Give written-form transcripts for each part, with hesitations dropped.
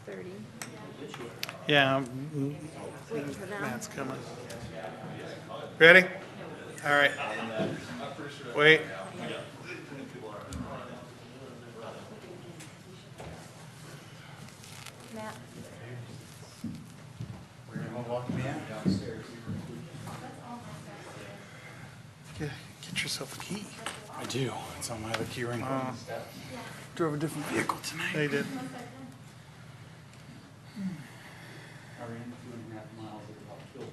5:30. Yeah, Waiting for them. Matt's coming. Ready? All right. Wait. Matt? We're gonna walk me out downstairs. Get yourself a key. I do. It's on my other key ring. Drove a different vehicle tonight. They did. I ran 2.5 miles at about Hilton.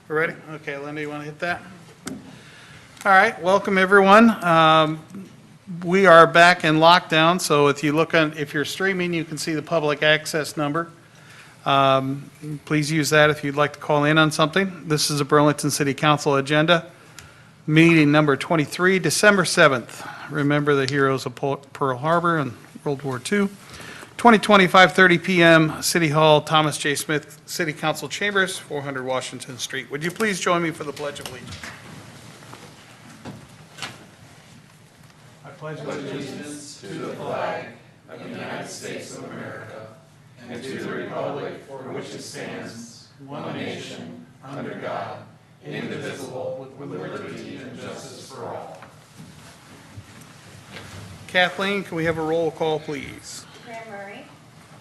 We're ready? Okay, Linda, you want to hit that? All right, welcome everyone. We are back in lockdown, so if you're streaming, you can see the public access number. Please use that if you'd like to call in on something. This is a Burlington City Council agenda, meeting number 23, December 7th. Remember the heroes of Pearl Harbor and World War II. 2020, 5:30 p.m., City Hall, Thomas J. Smith, City Council Chambers, 400 Washington Street. Would you please join me for the Pledge of Allegiance? I pledge allegiance to the flag of the United States of America and to the republic for which it stands, one nation, under God, indivisible, with liberty and justice for all. Kathleen, can we have a roll call, please? Graham Murray,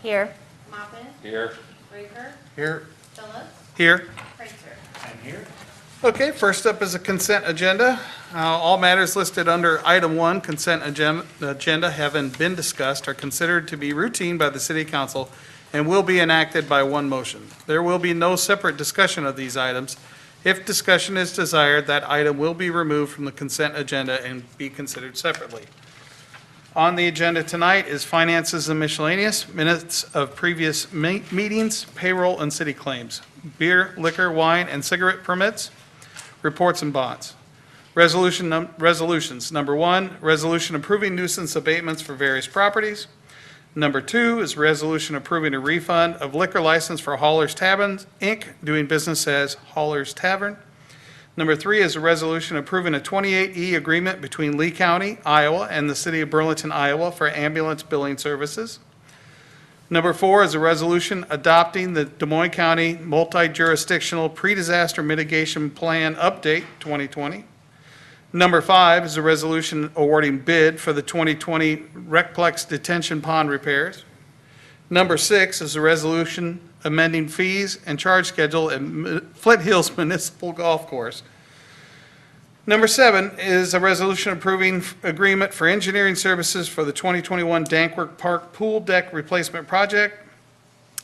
Here. Mopin, Here. Raker, Here. Phillips, Here. Kreitzer. I'm here. Okay, first up is a consent agenda. All matters listed under item 1, consent agenda, having been discussed, are considered to be routine by the City Council and will be enacted by one motion. There will be no separate discussion of these items. If discussion is desired, that item will be removed from the consent agenda and be considered separately. On the agenda tonight is finances and miscellaneous, minutes of previous meetings, payroll and city claims, beer, liquor, wine, and cigarette permits, reports and bonds. Resolutions. Number 1, resolution approving nuisance abatements for various properties. Number 2 is resolution approving a refund of liquor license for Hauler's Tavern, Inc., doing business as Hauler's Tavern. Number 3 is a resolution approving a 28E agreement between Lee County, Iowa, and the City of Burlington, Iowa for ambulance billing services. Number 4 is a resolution adopting the Des Moines County Multi-Jurisdictional Pre-Disaster Mitigation Plan Update 2020. Number 5 is a resolution awarding bid for the 2020 Recplex Detention Pond repairs. Number 6 is a resolution amending fees and charge schedule at Flint Hills Municipal Golf Course. Number 7 is a resolution approving agreement for engineering services for the 2021 Dankworth Park Pool Deck Replacement Project.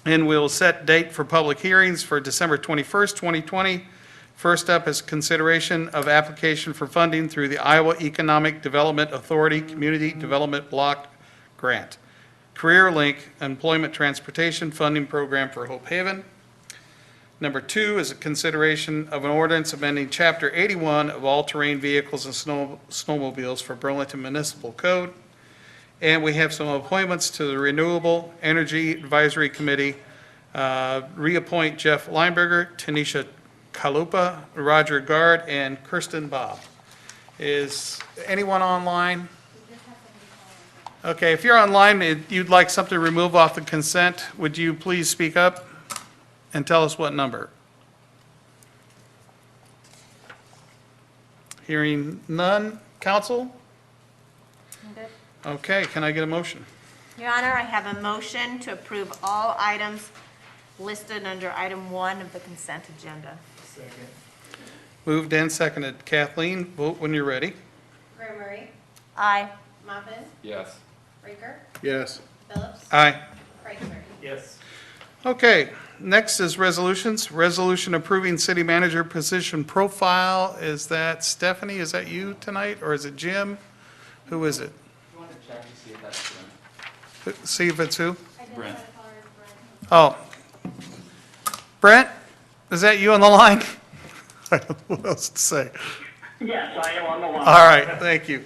And we'll set date for public hearings for December 21st, 2020. First up is consideration of application for funding through the Iowa Economic Development Authority Community Development Block Grant. Career Link Employment Transportation Funding Program for Hope Haven. Number 2 is a consideration of an ordinance amending Chapter 81 of all-terrain vehicles and snowmobiles for Burlington Municipal Code. And we have some appointments to the Renewable Energy Advisory Committee. Reappoint Jeff Lineberger, Tanisha Kalupa, Roger Gard, and Kirsten Bob. Is anyone online? Okay, if you're online, you'd like something removed off the consent, would you please speak up and tell us what number? Hearing none. Council? I'm good. Okay, can I get a motion? Your Honor, I have a motion to approve all items listed under item 1 of the consent agenda. Moved and seconded. Kathleen, vote when you're ready. Graham Murray, Aye. Mopin, Yes. Raker, Yes. Phillips, Aye. Kreitzer. Yes. Okay, next is resolutions. Resolution approving city manager position profile. Is that Stephanie? Is that you tonight, or is it Jim? Who is it? You want to check to see if that's true? See if it's who? Brent. Oh. Brent, is that you on the line? I don't know what else to say. Yes, I am on the line. All right, thank you.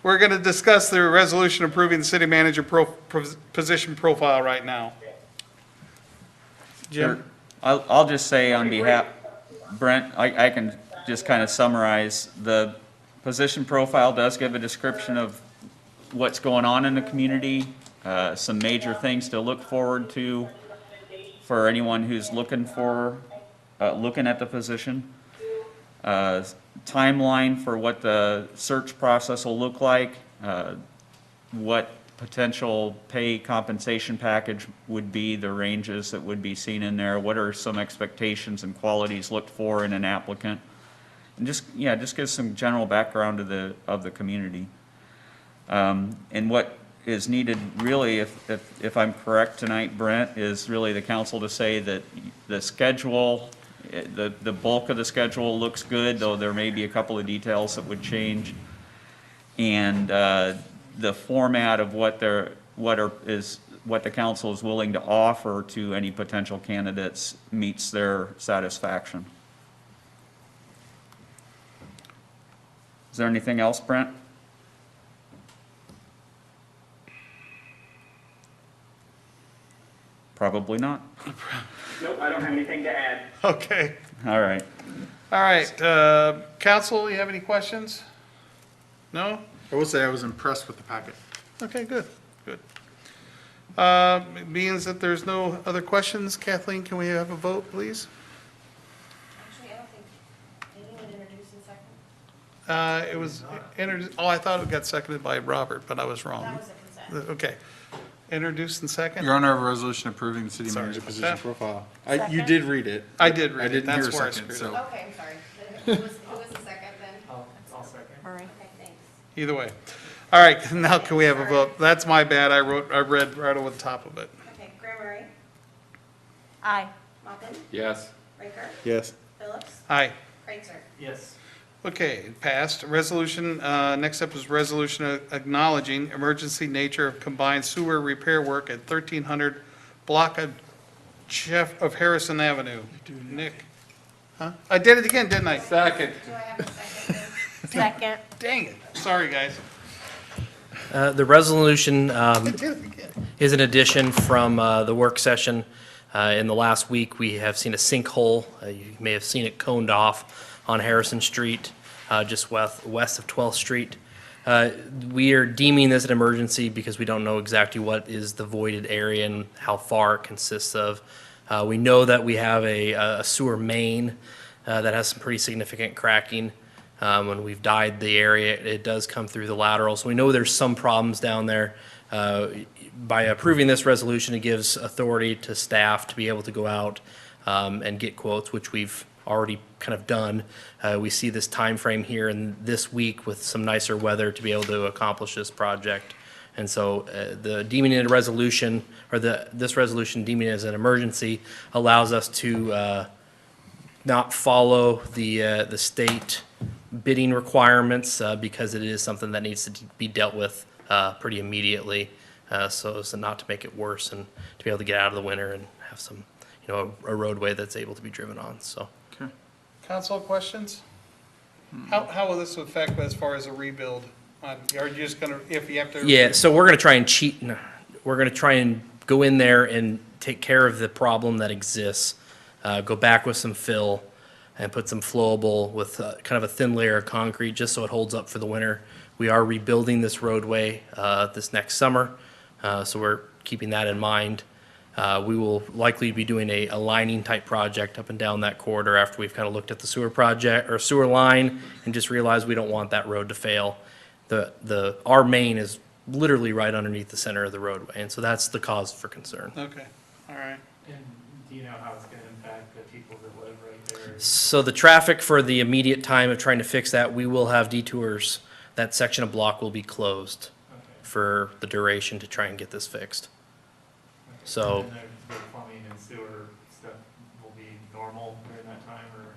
We're going to discuss the resolution approving the city manager position profile right now. Jim? I'll just say on behalf, Brent, I can just kind of summarize, the position profile does give a description of what's going on in the community, some major things to look forward to for anyone who's looking at the position. Timeline for what the search process will look like, what potential pay compensation package would be, the ranges that would be seen in there, what are some expectations and qualities looked for in an applicant, and just give some general background of the community. And what is needed really, if I'm correct tonight, Brent, is really the council to say that the schedule, the bulk of the schedule looks good, though there may be a couple of details that would change. And the format of what the council is willing to offer to any potential candidates meets their satisfaction. Is there anything else, Brent? Probably not. Nope, I don't have anything to add. Okay. All right. All right, council, you have any questions? No? I will say I was impressed with the packet. Okay, good, good. Being that there's no other questions, Kathleen, can we have a vote, please? Actually, I don't think anyone introduced in second. It was, I thought it got seconded by Robert, but I was wrong. That was a consent. Okay. Introduced and second? Your Honor, a resolution approving the city Sorry manager about position that. profile. You Second? did read it. I did read it. didn't hear That's a where I second, screwed so. up. Okay, I'm sorry. Who was the second then? I'll second. All right. Okay, thanks. Either way. All right, now can we have a vote? That's my bad, I read right over the top of it. Okay, Graham Murray, Aye. Mopin, Yes. Raker, Yes. Phillips, Aye. Kreitzer. Yes. Okay, passed. Resolution, next up is resolution acknowledging emergency nature of combined sewer repair work at 1300 block of Harrison Avenue. Nick? Huh? I did it again, didn't I? Second. Do I have a second then? Second. Dang it. Sorry, guys. The resolution I did it again. is an addition from the work session. In the last week, we have seen a sinkhole. You may have seen it coned off on Harrison Street, just west of 12th Street. We are deeming this an emergency because we don't know exactly what is the voided area and how far it consists of. We know that we have a sewer main that has some pretty significant cracking. When we've dyed the area, it does come through the lateral. So we know there's some problems down there. By approving this resolution, it gives authority to staff to be able to go out and get quotes, which we've already kind of done. We see this time frame here in this week with some nicer weather to be able to accomplish this project. And so the deeming it a resolution, or this resolution deeming it as an emergency, allows us to not follow the state bidding requirements because it is something that needs to be dealt with pretty immediately, so as not to make it worse and to be able to get out of the winter and have some, a roadway that's able to be driven on, so. Council questions? How will this affect as far as a rebuild? Are you just gonna, if you have to? Yeah, so we're gonna try and we're gonna try and go in there and take care of the problem that exists, go back with some fill and put some flowable with kind of a thin layer of concrete just so it holds up for the winter. We are rebuilding this roadway this next summer, so we're keeping that in mind. We will likely be doing a lining type project up and down that corridor after we've kind of looked at the sewer project or sewer line and just realized we don't want that road to fail. Our main is literally right underneath the center of the roadway, and so that's the cause for concern. Okay, all right. And do you know how it's gonna impact the people that live right there? So the traffic for the immediate time of trying to fix that, we will have detours. That section of block will be closed Okay. for the duration to try and get this fixed. So- And the plumbing and sewer stuff will be normal during that time, or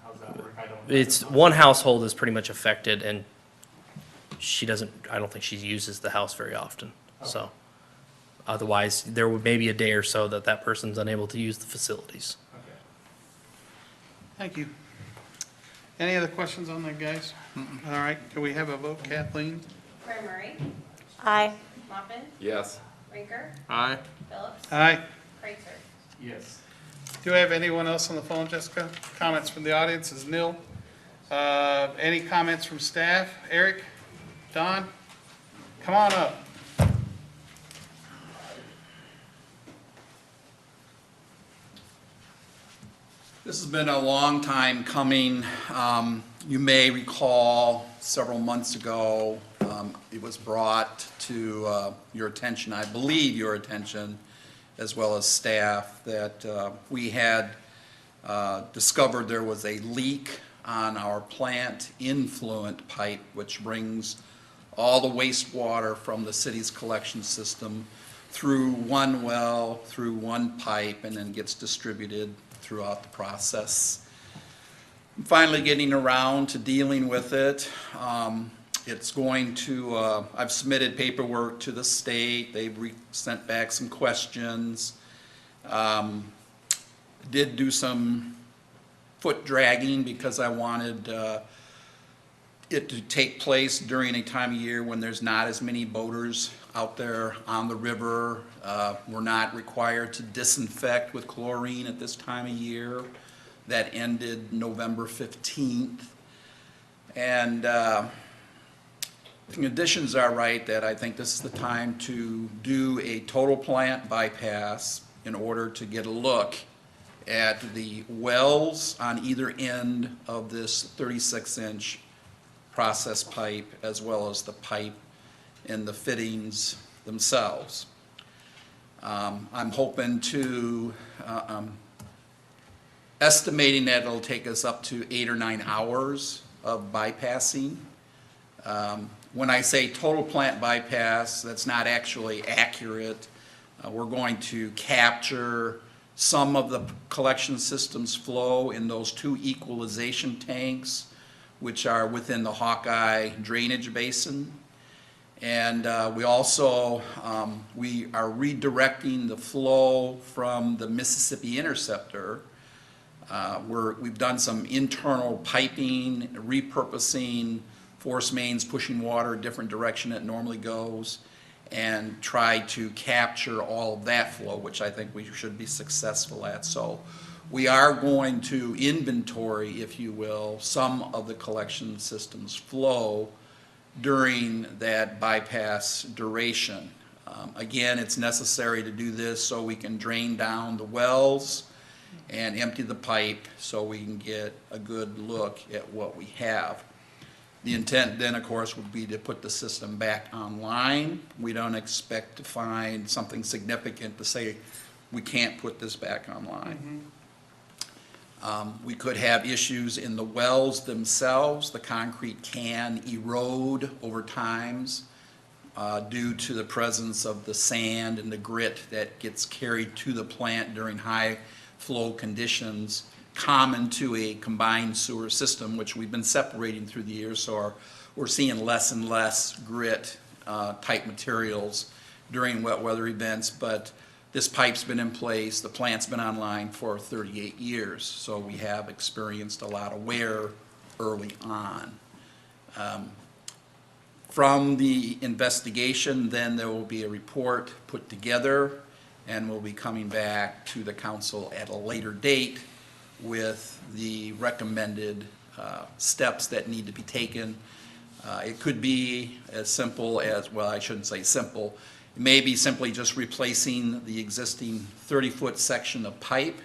how's that work? I don't know. It's, one household is pretty much affected, and I don't think she uses the house very often, so. Otherwise, there would maybe a day or so that person's unable to use the facilities. Okay. Thank you. Any other questions on that, guys? All right, can we have a vote, Kathleen? Graham Murray, Aye. Mopin, Yes. Raker, Aye. Phillips, Aye. Kreitzer. Yes. Do I have anyone else on the phone, Jessica? Comments from the audience is nil. Any comments from staff? Eric? Don? Come on up. This has been a long time coming. You may recall several months ago, it was brought to your attention, I believe your attention, as well as staff, that we had discovered there was a leak on our plant influent pipe, which brings all the wastewater from the city's collection system through one well, through one pipe, and then gets distributed throughout the process. I'm finally getting around to dealing with it. It's going to, I've submitted paperwork to the state. They've sent back some questions. Did do some foot dragging because I wanted it to take place during a time of year when there's not as many boaters out there on the river. We're not required to disinfect with chlorine at this time of year. That ended November 15th. And the conditions are right that I think this is the time to do a total plant bypass in order to get a look at the wells on either end of this 36-inch process pipe, as well as the pipe and the fittings themselves. I'm hoping to, estimating that it'll take us up to 8 or 9 hours of bypassing. When I say total plant bypass, that's not actually accurate. We're going to capture some of the collection system's flow in those 2 equalization tanks, which are within the Hawkeye drainage basin. And we also, we are redirecting the flow from the Mississippi Interceptor. We've done some internal piping, repurposing force mains, pushing water a different direction it normally goes, and try to capture all of that flow, which I think we should be successful at. So we are going to inventory, if you will, some of the collection system's flow during that bypass duration. Again, it's necessary to do this so we can drain down the wells and empty the pipe so we can get a good look at what we have. The intent then, of course, would be to put the system back online. We don't expect to find something significant to say we can't put this back online. We could have issues in the wells themselves. The concrete can erode over times due to the presence of the sand and the grit that gets carried to the plant during high flow conditions, common to a combined sewer system, which we've been separating through the years, so we're seeing less and less grit type materials during wet weather events. But this pipe's been in place, the plant's been online for 38 years, so we have experienced a lot of wear early on. From the investigation, then there will be a report put together, and we'll be coming back to the council at a later date with the recommended steps that need to be taken. It could be as simple as, well, I shouldn't say simple, it may be simply just replacing the existing 30-foot section of pipe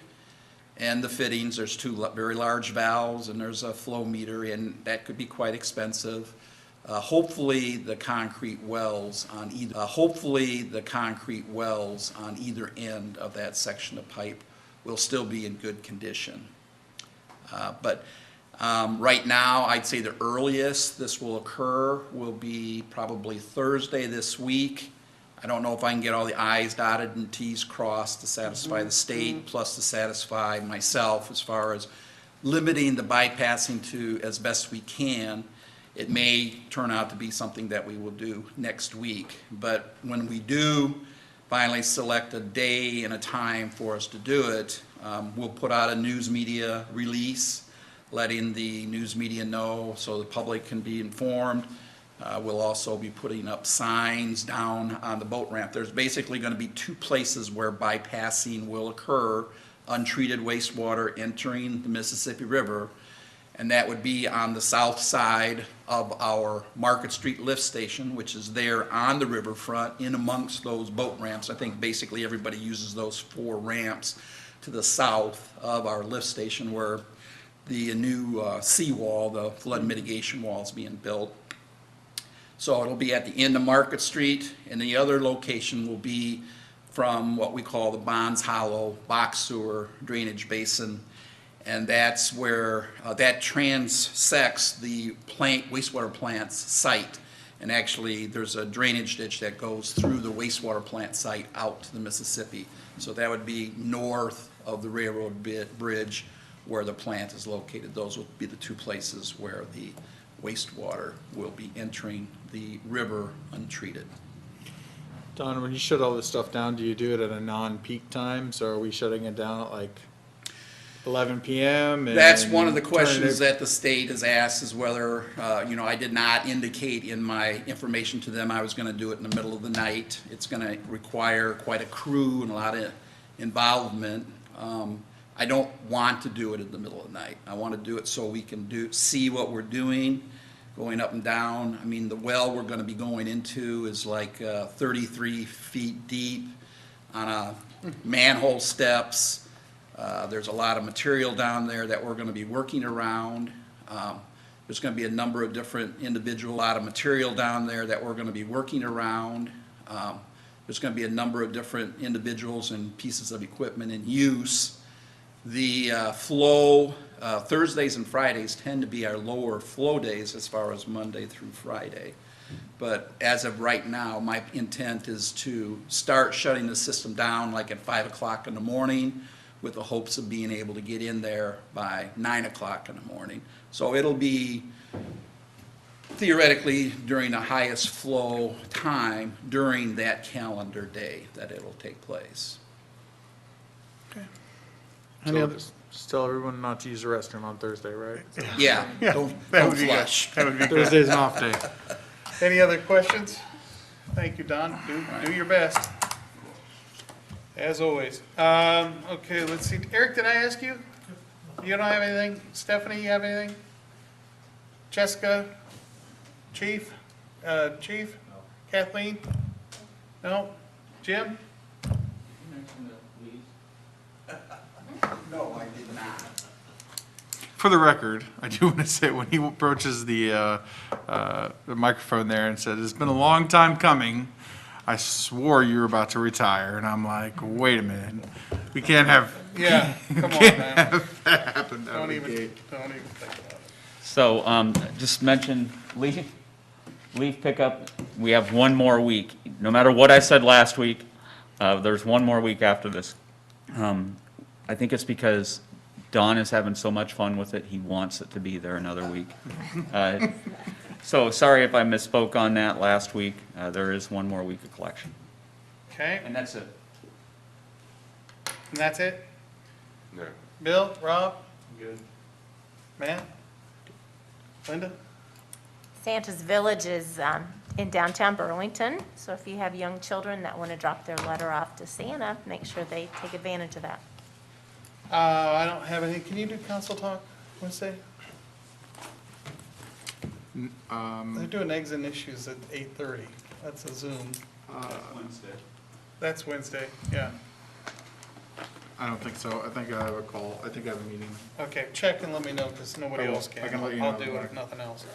and the fittings. There's 2 very large valves and there's a flow meter, and that could be quite expensive. Hopefully the concrete wells on either end of that section of pipe will still be in good condition. But right now, I'd say the earliest this will occur will be probably Thursday this week. I don't know if I can get all the I's dotted and T's crossed to satisfy the state, plus to satisfy myself as far as limiting the bypassing to as best we can. It may turn out to be something that we will do next week. But when we do finally select a day and a time for us to do it, we'll put out a news media release letting the news media know so the public can be informed. We'll also be putting up signs down on the boat ramp. There's basically going to be 2 places where bypassing will occur, untreated wastewater entering the Mississippi River, And that would be on the south side of our Market Street lift station, which is there on the riverfront, in amongst those boat ramps. I think basically everybody uses those 4 ramps to the south of our lift station where the new seawall, the flood mitigation wall, is being built. So it'll be at the end of Market Street, and the other location will be from what we call the Bonds Hollow box sewer drainage basin. And that's where, that transects the plant, wastewater plant's site. And actually, there's a drainage ditch that goes through the wastewater plant site out to the Mississippi. So that would be north of the railroad bridge where the plant is located. Those would be the 2 places where the wastewater will be entering the river untreated. Don, when you shut all this stuff down, do you do it at a non-peak time? So are we shutting it down at like 11 p.m.? and That's one of the turning questions it- that the state has asked, is whether, I did not indicate in my information to them I was gonna do it in the middle of the night. It's gonna require quite a crew and a lot of involvement. I don't want to do it in the middle of the night. I want to do it so we can see what we're doing, going up and down. I mean, the well we're gonna be going into is like 33 feet deep on a manhole steps. There's a lot of material down there that we're gonna be working around. There's gonna be a number of different individual, lot of material down there that we're gonna be working around. There's gonna be a number of different individuals and pieces of equipment in use. The flow, Thursdays and Fridays tend to be our lower flow days as far as Monday through Friday. But as of right now, my intent is to start shutting the system down like at 5 o'clock in the morning, with the hopes of being able to get in there by 9 o'clock in the morning. So it'll be theoretically during the highest flow time during that calendar day that it'll take place. Any So other? just tell everyone not to use the restroom on Thursday, right? Yeah, Yeah, don't that don't would be good. flush. That would be good. Thursday's an off day. Any other questions? Thank you, Don. Do your best. As always. Okay, let's see. Eric, did I ask you? You don't have anything? Stephanie, you have anything? Jessica? Chief? Chief? Kathleen? No? Jim? No, I did not. For the record, I do want to say, when he approaches the microphone there and said, "It's been a long time coming," I swore you were about to retire, and I'm like, wait a minute, we can't have Yeah, come on, man. that happen out of Don't the even gate. think about it. So, just mention leaf pickup, we have 1 more week. No matter what I said last week, there's 1 more week after this. I think it's because Don is having so much fun with it, he wants it to be there another week. So, sorry if I misspoke on that last week. There is 1 more week of collection. Okay, And that's it. and that's it? No. Bill, Rob, Good. Matt? Linda? Santa's Village is in downtown Burlington, so if you have young children that want to drop their letter off to Santa, make sure they take advantage of that. I don't have anything. Can you do council talk Wednesday? They're doing eggs and issues at 8:30. That's a Zoom. Wednesday. That's Wednesday, yeah. I don't think so. I think I have a call. I think I have a meeting. Okay, check and let me know, because nobody I will. else can. I can let you I'll know. do it if nothing else.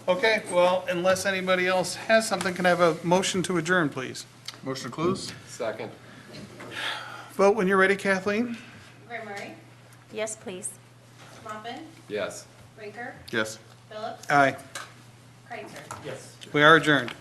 Okay, well, unless anybody else has something, can I have a motion to adjourn, please? Motion to close? Second. Vote when you're ready, Kathleen. Graham Murray, Yes, please. Mopin, Yes. Rinker, Yes. Phillips, Aye. Kreitzer. Yes. We are adjourned.